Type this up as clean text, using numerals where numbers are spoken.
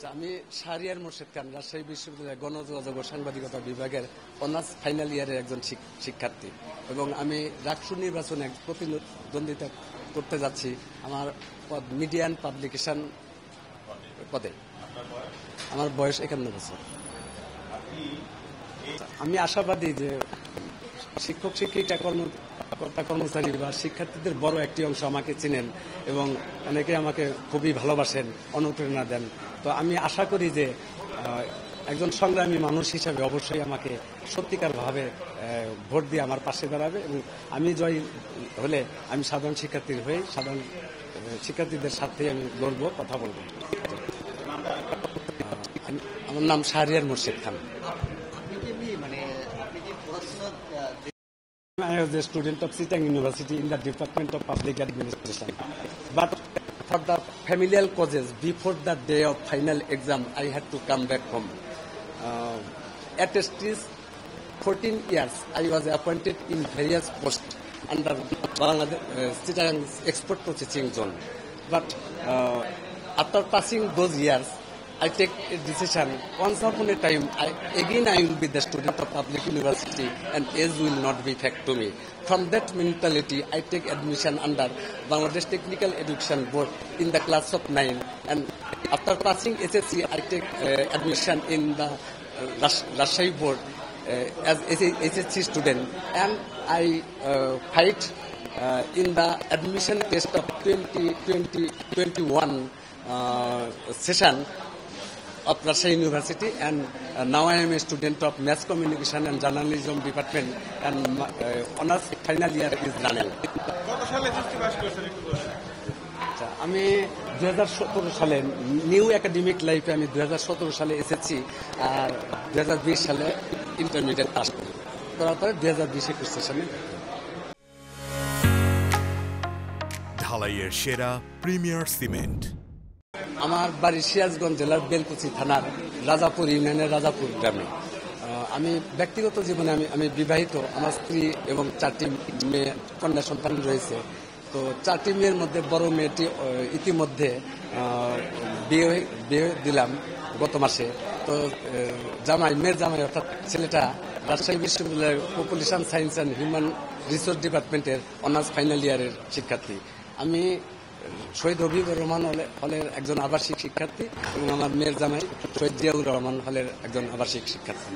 আমি শাহরিয়ার মোর্শেদ খান, রাজশাহী বিশ্ববিদ্যালয়ের গণযোগাযোগ ও সাংবাদিকতা বিভাগের অনার্স ফাইনাল ইয়ারের একজন শিক্ষার্থী এবং আমি রাকসু নির্বাচনে প্রতিদ্বন্দ্বিতা করতে যাচ্ছি আমার পদ মিডিয়া অ্যান্ড পাবলিকেশন পদে। আমার বয়স 51 বছর। আমি আশাবাদী যে শিক্ষক শিক্ষিকা কর্মকর্তা কর্মচারী বা শিক্ষার্থীদের বড় একটি অংশ আমাকে চিনেন এবং অনেকে আমাকে খুবই ভালোবাসেন, অনুপ্রেরণা দেন। তো আমি আশা করি যে একজন সংগ্রামী মানুষ হিসাবে অবশ্যই আমাকে সত্যিকারভাবে ভোট দিয়ে আমার পাশে দাঁড়াবে এবং আমি জয়ী হলে আমি সাধারণ শিক্ষার্থীর হয়ে সাধারণ শিক্ষার্থীদের সাথে আমি লড়ব, কথা বলব। আমার নাম শাহরিয়ার মোর্শেদ খান। I was a student of Chittagong University in the Department of Public Administration. But for the familial causes, before the day of final exam, I had to come back home. At least 14 years, I was appointed in various posts under Bangladesh Chittagong Export Processing Zone. But after passing those years, I take a decision. Once upon a time, I will be the student of public university, and age will not be fact to me. From that mentality, I take admission under Bangladesh Technical Education Board in the class of 9. And after passing SSC, I take admission in the Rajshahi Board as SSC student, and I fight in the admission test of 2021 session of Rajshahi University, and now I am a student of Mass Communication and Journalism Department, and honors final year is running. আমি 2017 সালে new academic লাইফে আমি 2017 সালে এসেছি আর 2020 সালে intermediate pass করি, করার পরে 2020-21 সেশনে ঢালাইয়ের সেরা প্রিমিয়ার সিমেন্ট। আমার বাড়ি সিরাজগঞ্জ জেলার বেলকুচি থানার রাজাপুর ইউনিয়নের রাজাপুর গ্রামে। আমি ব্যক্তিগত জীবনে আমি বিবাহিত। আমার স্ত্রী এবং 4টি মেয়ে কন্যা সন্তান রয়েছে। তো 4টি মেয়ের মধ্যে বড় মেয়েটি ইতিমধ্যে বিয়ে দিলাম গত মাসে। তো মেয়ের জামাই অর্থাৎ ছেলেটা রাজশাহী বিশ্ববিদ্যালয়ের population science and human resource ডিপার্টমেন্টের অনার্স ফাইনাল ইয়ারের শিক্ষার্থী। আমি শহীদ হবিবুর রহমান হলের একজন আবাসিক শিক্ষার্থী এবং আমার মেয়ের জামাই শহীদ জিয়াউর রহমান হলের একজন আবাসিক শিক্ষার্থী।